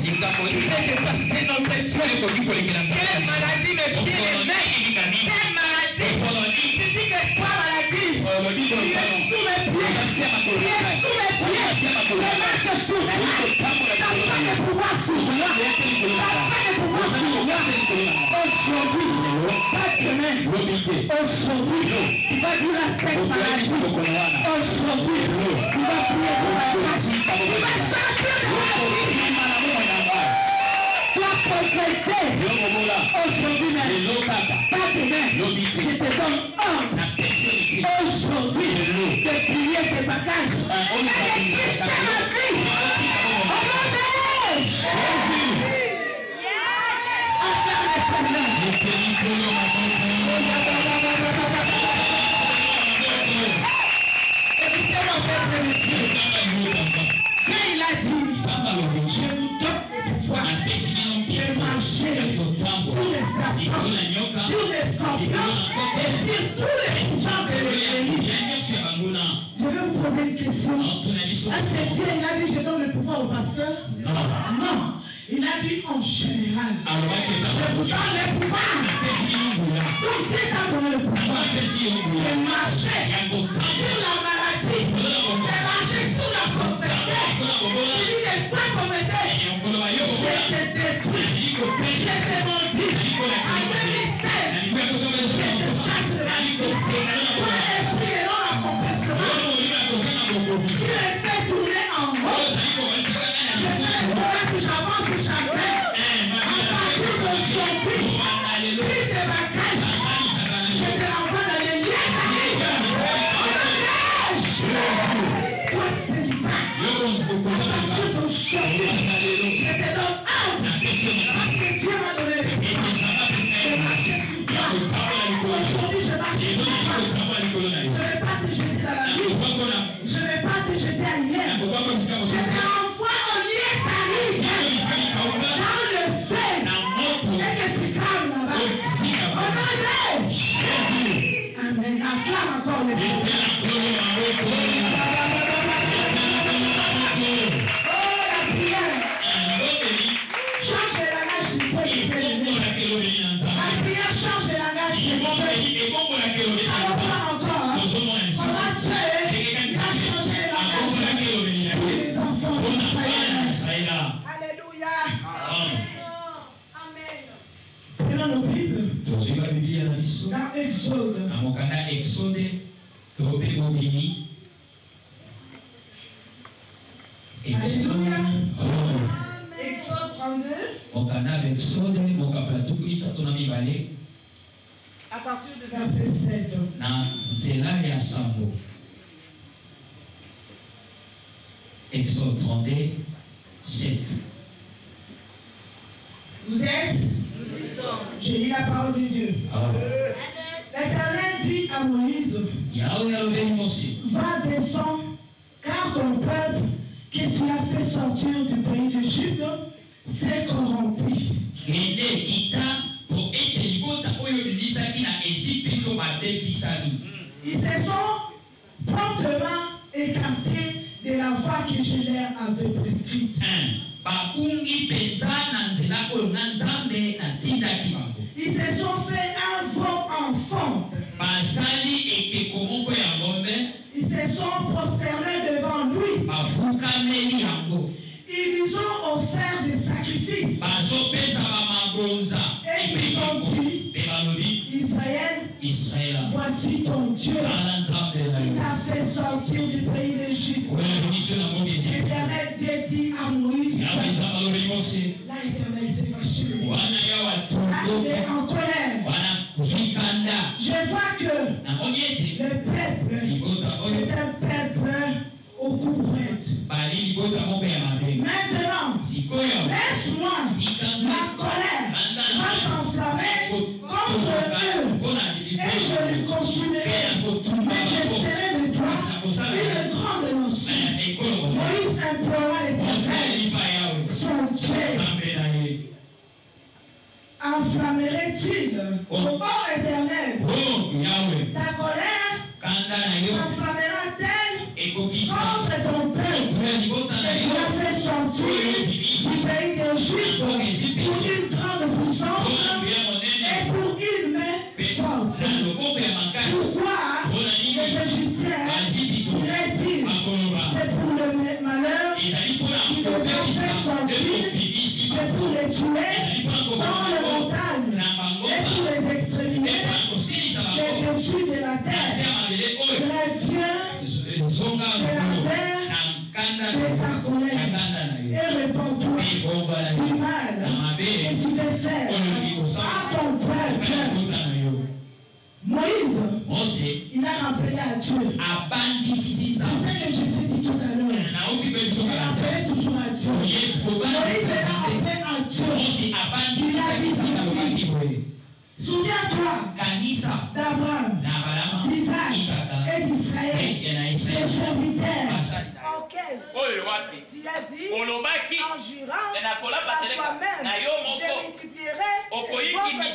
dépasser notre Dieu. Quelle maladie me pied les mains? Quelle maladie? Tu dis que toi maladie, tu es sous mes pieds. Tu es sous mes pieds. Je marche sur mes mains. T'as pas de pouvoir sur moi. T'as pas de pouvoir sur moi. Aujourd'hui, pas demain. Aujourd'hui, tu vas dire à cette maladie. Aujourd'hui, tu vas prier pour la grâce. Tu vas sortir de la vie. Tu as complété. Aujourd'hui même. Pas demain. Je te donne ordre. Aujourd'hui, de plier tes bagages. Et de quitter ma vie. Au nom de Jésus. Acclame le Seigneur. Écoutez-moi, peuple de Dieu. Quand il a dit, je vous donne le pouvoir de marcher sur les serpents, sur les scorpions et sur tous les pouvoirs de l'ennemi. Je vais vous poser une question. Est-ce que Dieu il a dit je donne le pouvoir au pasteur? Non. Il a dit en général. Je vous donne le pouvoir. Donc Dieu t'a donné le pouvoir de marcher sur la maladie, de marcher sur la pauvreté. Il dit de toi pauvreté. Je te détruis. Je te maudis. En 2016, je te chasse de la vie. Toi esprit et non l'accomplissement. Tu les fais tourner en haut. Je fais que j'avance et j'avais. À partir d'aujourd'hui, pris de ma cache. Je te renvoie dans les liens. Toi célibat. À partir d'aujourd'hui, je te donne ordre. Parce que Dieu m'a donné le pouvoir. Je marche sur toi. Aujourd'hui, je marche sur toi. Je ne vais pas te jeter dans la vie. Je ne vais pas te jeter ailleurs. Je te renvoie au lieu tarif. Dans le feu. Et que tu calmes là-bas. Au nom de Jésus. Amen. Acclame encore le Seigneur. Oh, la prière. Change de langage du peuple. La prière change de langage du peuple. Alors, encore. On va tuer. Il va changer de langage. Pour les enfants d'Israël. Alléluia. Amen. Prenons nos Bibles. Dans Exode. Alléluia. Exode 32. À partir du verset 7. Exode 32, 7. Vous êtes? J'ai lu la parole de Dieu. L'Éternel dit à Moïse, va descendre, car ton peuple que tu as fait sortir du pays d'Égypte s'est corrompu. Ils se sont promptement écartés de la voie que je leur avais prescrite. Ils se sont fait un veau en fonte. Ils se sont prosternés devant lui. Ils nous ont offert des sacrifices. Et ils ont dit, Israël, voici ton Dieu qui t'a fait sortir du pays d'Égypte. L'Éternel Dieu dit à Moïse, là l'Éternel s'est fâché. Il est en colère. Je vois que le peuple est un peuple au couvrette. Maintenant, laisse-moi, ma colère va s'enflammer contre eux et je les consumerai. Mais je serai de toi une grande nation. Moïse implora l'Éternel, son Dieu. Enflammerait-il, ô Éternel, ta colère s'enflammera-t-elle contre ton peuple que tu as fait sortir du pays d'Égypte? C'est pour les tuer dans les montagnes et pour les exterminer des dessus de la terre. Reviens de la terre de ta colère et répands-toi du mal que tu veux faire à ton peuple. Moïse, il a rappelé à Dieu. C'est ce que je t'ai dit tout à l'heure. Il a rappelé toujours à Dieu. Moïse a rappelé à Dieu. Il a dit ceci. Souviens-toi d'Abraham, d'Isaac et d'Israël, des serviteurs auxquels tu as dit en jurant à toi-même, je multiplierai votre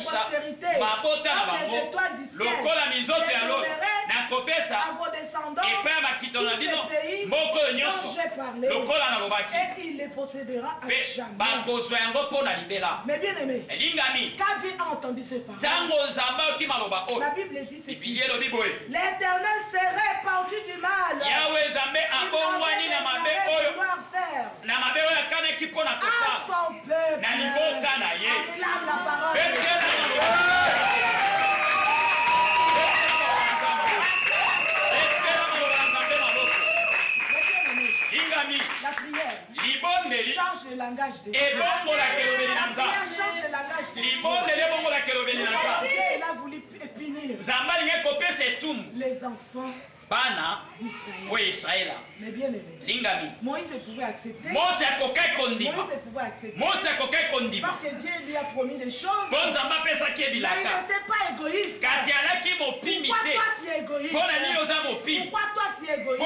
postérité comme les étoiles du ciel. Je donnerai à vos descendants tous ces pays dont j'ai parlé, et il les possédera à jamais. Mais bien aimé, quand Dieu a entendu ces paroles, la Bible dit ceci: l'Éternel serait parti du mal. Il n'aurait vouloir faire à son peuple. Acclame la parole. La prière change le langage de Dieu. La prière change le langage de Dieu. Il a voulu punir les enfants d'Israël. Mais bien aimé, Moïse pouvait accepter. Moïse pouvait accepter. Parce que Dieu lui a promis des choses. Mais il n'était pas égoïste. Pourquoi toi tu es égoïste? Pourquoi toi tu es égoïste?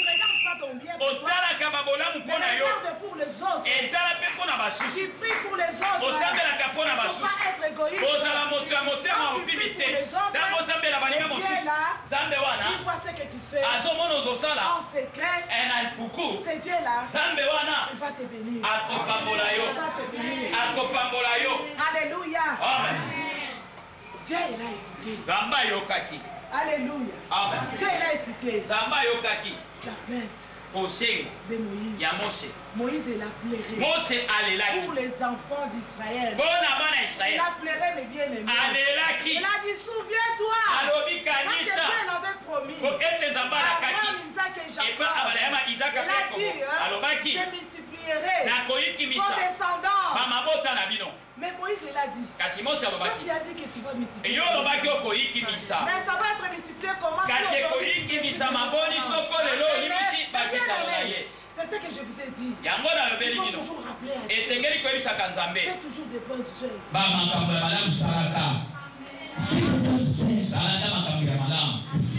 Regarde pas ton bien pour toi. Regarde pour les autres. Tu pries pour les autres. Il ne faut pas être égoïste. Quand tu pries pour les autres, il voit ce que tu fais en secret. C'est Dieu là. Il va te bénir. Alléluia. Dieu il a écouté. Alléluia. Dieu il a écouté la plainte de Moïse. Moïse il a pleuré pour les enfants d'Israël. Il a pleuré mes bien-aimés. Il a dit souviens-toi. Parce que Dieu l'avait promis. Abraham, Isaac et Jacob. Il a dit je multiplierai vos descendants. Mais Moïse il a dit quand tu as dit que tu vas multiplier, mais ça va être multiplié comment? C'est ce que je vous ai dit. Il faut toujours rappeler à Dieu. Fais toujours des bonnes œuvres.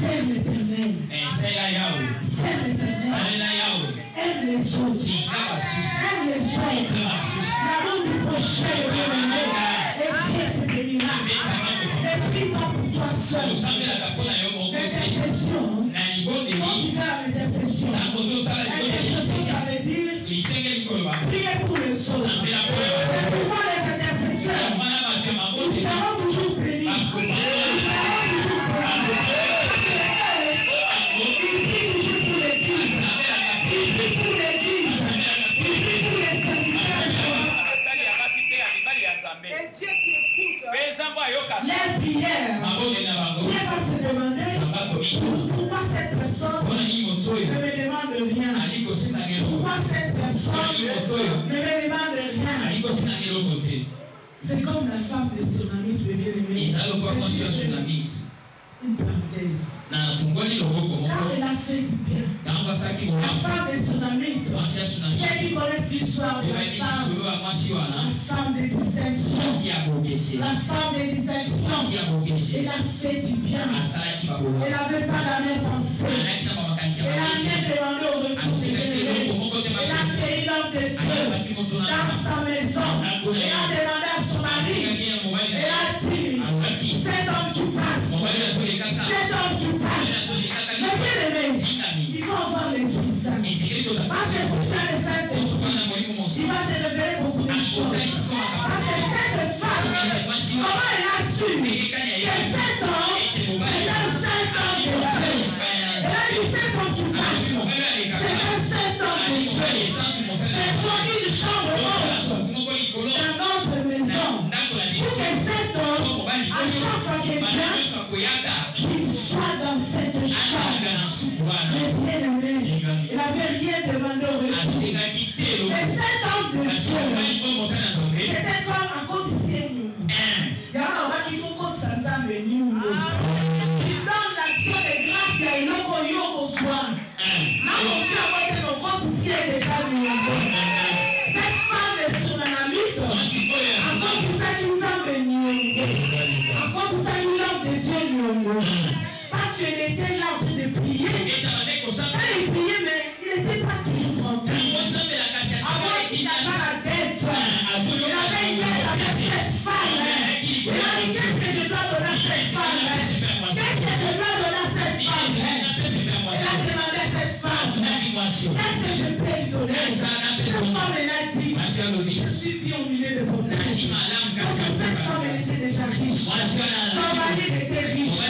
Sème l'Éternel. Sème l'Éternel. Aime les autres. Aime les autres. L'amour du prochain est bien-aimé. Et Dieu te bénira. Ne prie pas pour toi seul. L'intercession. Quand tu vas à l'intercession, l'intercession ça veut dire prier pour les autres. C'est pourquoi les intercesseurs, ils seront toujours bénis. Ils seront toujours bénis. Ils prient toujours pour l'Église. Ils prient pour l'Église. Ils prient pour les serviteurs. Et Dieu qui écoute les prières, Dieu va se demander pourquoi cette personne ne me demande rien. Pourquoi cette personne ne me demande rien. C'est comme la femme de Tsunamite, le bien-aimé. Une parenthèse. Quand elle a fait du bien, la femme de Tsunamite, ceux qui connaissent l'histoire de la femme de distinction, la femme de distinction, elle a fait du bien. Elle n'avait pas la même pensée. Elle a rien demandé au retour. Elle a créé l'homme de Dieu dans sa maison. Elle a demandé à son mari. Elle a dit, cet homme qui passe, cet homme qui passe. Mais bien aimé, il faut avoir l'Esprit Saint. Parce que si tu as le Saint-Esprit, il va te révéler beaucoup de choses. Parce que cette femme, comment elle a su que cet homme, c'est un saint homme de Dieu. Elle a dit cet homme qui passe, c'est un saint homme de Dieu. C'est pour une chambre. il n'a pas la dette. Il avait une dette avec cette femme. Il a dit, qu'est-ce que je dois donner à cette femme? Qu'est-ce que je dois donner à cette femme? Il a demandé à cette femme, qu'est-ce que je peux lui donner? Cette femme, elle a dit, je suis bien au milieu de mon âme. Parce que cette femme, elle était déjà riche. Son mari était riche.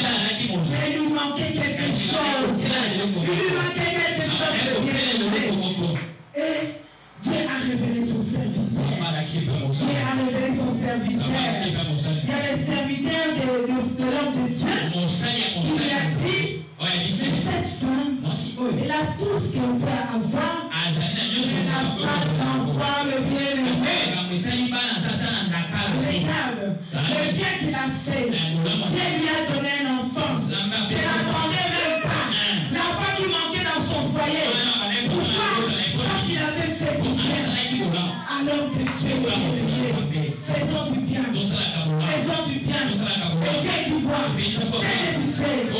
Mais il lui manquait quelque chose. Il lui manquait quelque chose de bien. Et Dieu a révélé son serviteur. Dieu a révélé son serviteur. Il y a les serviteurs de l'homme de Dieu qui a dit, cette femme, elle a tout ce qu'on peut avoir. Elle n'a pas d'enfant, le bien-aimé. Regarde, le bien qu'il a fait, Dieu lui a donné un enfant. Il n'attendait même pas. L'enfant qui manquait dans son foyer. Pourquoi? Parce qu'il avait fait du bien. Alors que Dieu est bien. Faisons du bien. Faisons du bien. Et Dieu qui voit, c'est du fait. En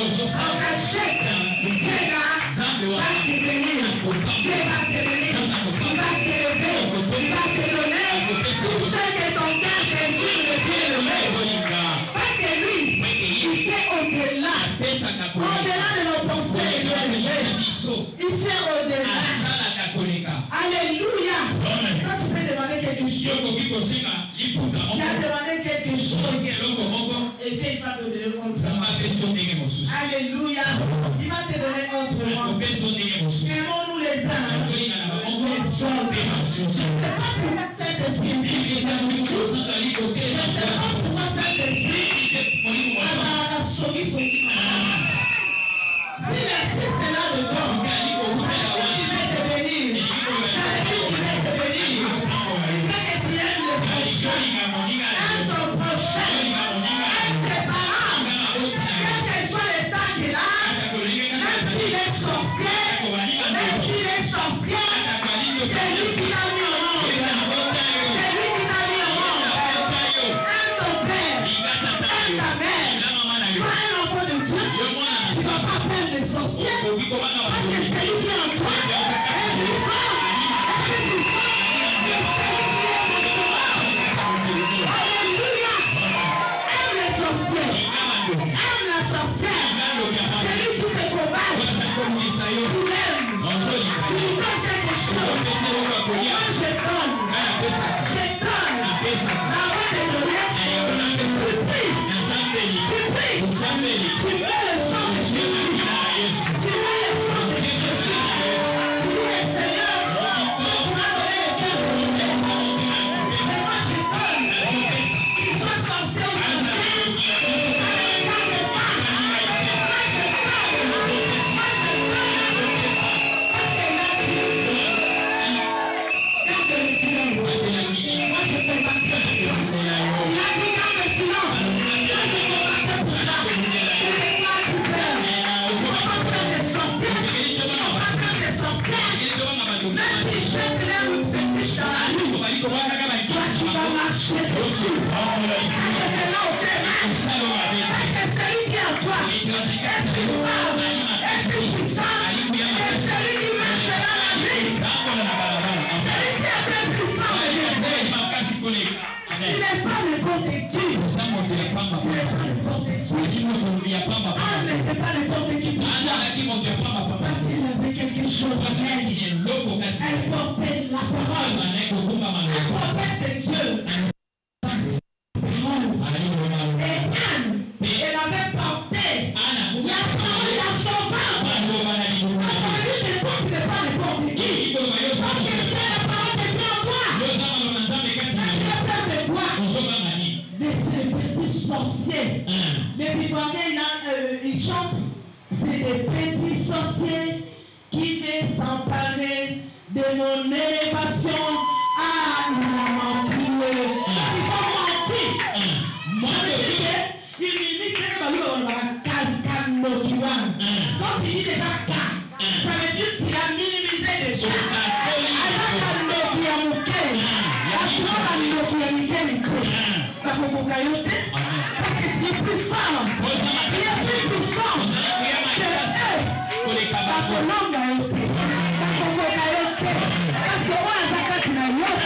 cachette, Dieu va te bénir. Dieu va te bénir. Il va te lever. Il va te donner tout ce que ton cœur désire de bien-aimé. Parce que lui, il fait au-delà. Au-delà de nos pensées bien-aimées. Il fait au-delà. Alléluia. Quand tu peux demander quelque chose, tu as demandé quelque chose, et Dieu va te donner autrement. Alléluia. Il va te donner autrement. Aimons-nous les uns les autres. Je ne sais pas pourquoi Saint-Esprit est dans nous. Je ne sais pas pourquoi Saint-Esprit a sauvé son Dieu. Si l'existe est là-dedans, il va te bénir. Il va te bénir. Il va que tu aimes le prochain. Aime ton prochain. Aime tes parents. Quel que soit l'état qu'il a, même s'il est sorcier, même s'il est sorcier, c'est lui qui t'a mis au monde. C'est lui qui t'a mis au monde. Aime ton père. Aime ta mère. Sois un enfant de Dieu. Tu ne vas pas perdre les sorciers. Parce que c'est lui qui est en toi. Et plus fort. Et plus fort. Alléluia. Aime les sorciers. Aime la sorcière. C'est lui qui te combat. Tu l'aimes. Tu lui donnes quelque chose. Moi je donne. Je donne. Avant de donner, tu pries. Tu pries. Tu mets le sang de Jésus. Tu mets le sang de Jésus. Tu dis le Seigneur, tu m'as donné le cœur de mon père. Et moi je donne. Qu'il soit sorcier ou sorcière, ne regarde pas. Moi je donne. Moi je donne. Parce qu'il a dit, garde le silence. Moi je fais partie de toi. Il a dit garde le silence. Moi je fais partie pour toi. Tu déclares tout peur. Tu ne vas pas prendre les sorciers. Tu ne vas pas prendre les sorciers. Même si jette l'air ou fétiche dans la nuit, toi qui vas marcher dessus. Ça te fera aucun mal. Parce que celui qui est en toi est plus fort, est plus puissant, et celui qui marche dans la nuit, celui qui est bien plus fort que Dieu. Tu n'es pas n'importe qui. Tu n'es pas n'importe qui. Ah, n'était pas n'importe qui pour toi. Parce qu'il avait quelque chose à elle. Elle portait la parole. Elle portait de Dieu. Et Anne, elle avait porté la parole à son ventre. La parole de toi, tu n'es pas n'importe qui. Parce que tu as la parole de Dieu en toi. Ça vient plein de toi. Des petits sorciers. Les Ivoiriens, ils chantent. C'est des petits sorciers qui veulent s'emparer de mon élévation. Ah, il a menti. Ils ont menti. Moi, je dis qu'il limite quand il dit déjà Can, ça veut dire qu'il a minimisé déjà. Alors, qui a mouqué. Parce qu'il est plus fort. Il est plus puissant. C'est eux.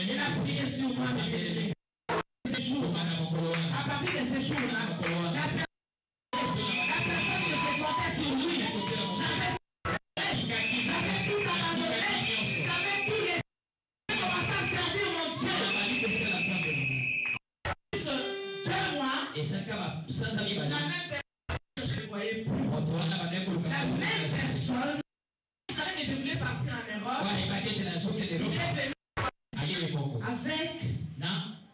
Il a prié sur moi. À partir de ces jours-là, la personne que je comptais sur lui, j'avais tout abandonné, j'avais tout laissé, commencé à servir mon Dieu. 2 mois, Et ça, la même personne que je ne voyais plus. La même personne, il savait que je voulais partir en Europe. Il est venu avec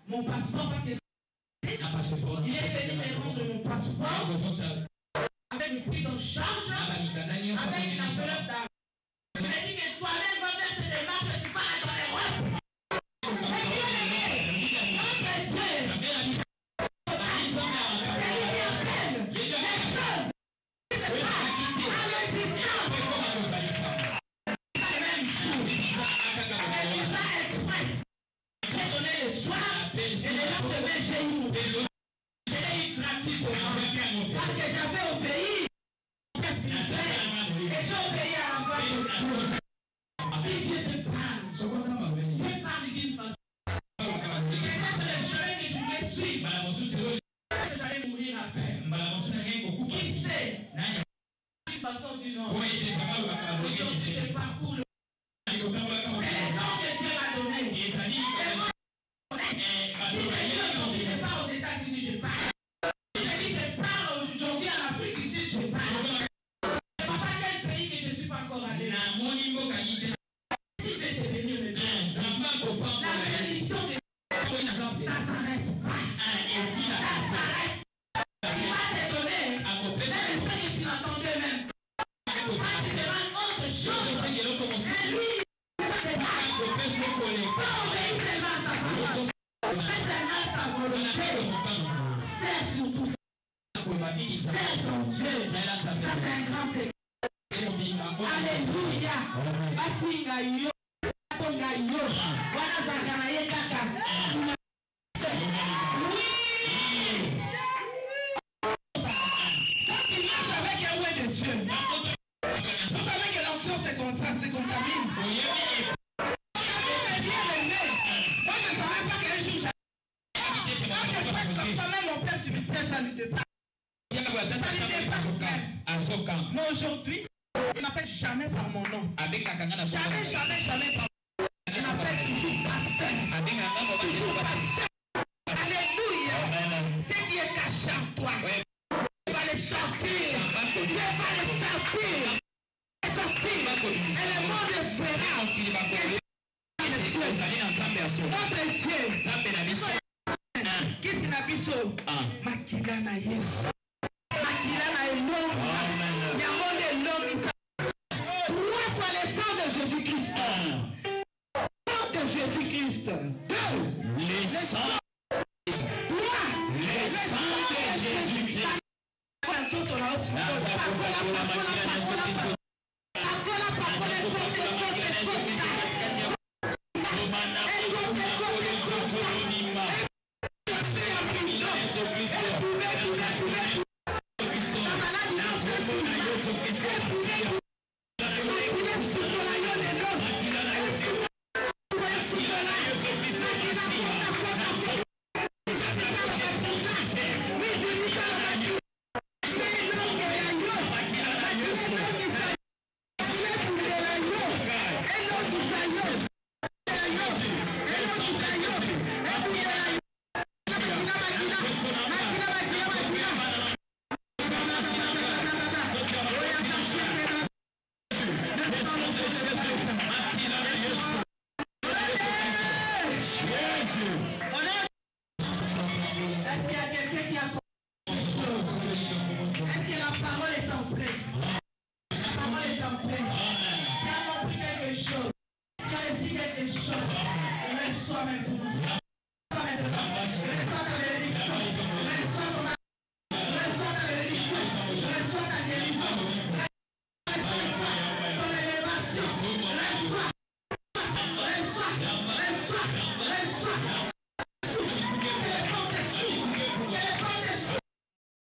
mon passeport parce que il est venu me rendre mon passeport avec une prise en charge, avec la enveloppe d'argent. Il m'a dit que toi-même vas faire tes démarches et tu pars dans l'Europe. Parce que j'avais obéi et j'ai obéi à la voix de Dieu. Si Dieu te parle, Dieu parle d'une façon. Et quand le chemin que je voulais suivre, que j'allais mourir après. Qui sait, d'une façon ou d'une autre. Aujourd'hui, je parcours le c'est le temps que Dieu m'a donné. Si je pars aux États-Unis, je pars. Je pars aujourd'hui en Afrique du Sud, je pars. Je ne sais pas quel pays que je ne suis pas encore allé. Si je vais devenir le Dieu, la bénédiction de Dieu, ça s'arrête pas. Ça s'arrête. Il va te donner, même ce que tu n'attendais même. Quand tu demandes autre chose, et lui, c'est pas. Pas obéir seulement à sa parole. Fais seulement sa volonté. Serre surtout. C'est ton Dieu. Ça c'est un grand secret. Alléluia. Bafinga yo. Batonga yo. Wana zangana ye kaka. Oui. Quand tu marches avec un ouais de Dieu, vous savez que l'onction c'est comme ça, c'est contamine. Moi je ne savais pas qu'un jour quand je prêche comme ça, même mon père sur le tête, ça lui dépasse. Ça lui dépasse même. Mais aujourd'hui, il m'appelle jamais par mon nom. Jamais par mon nom. Il m'appelle toujours pasteur. Toujours pasteur. Alléluia. Ce qui est caché en toi, tu vas le sortir. Tu vas le sortir. Et le monde verra notre Dieu. Qui s'y n'a biso? Makila na Yesu. Makila na elongi. Yamonde elongi. 3 fois le sang de Jésus-Christ. Sang de Jésus-Christ. 2. Le sang. 3. Le sang de Jésus-Christ. Quelque chose. Reçois maintenant.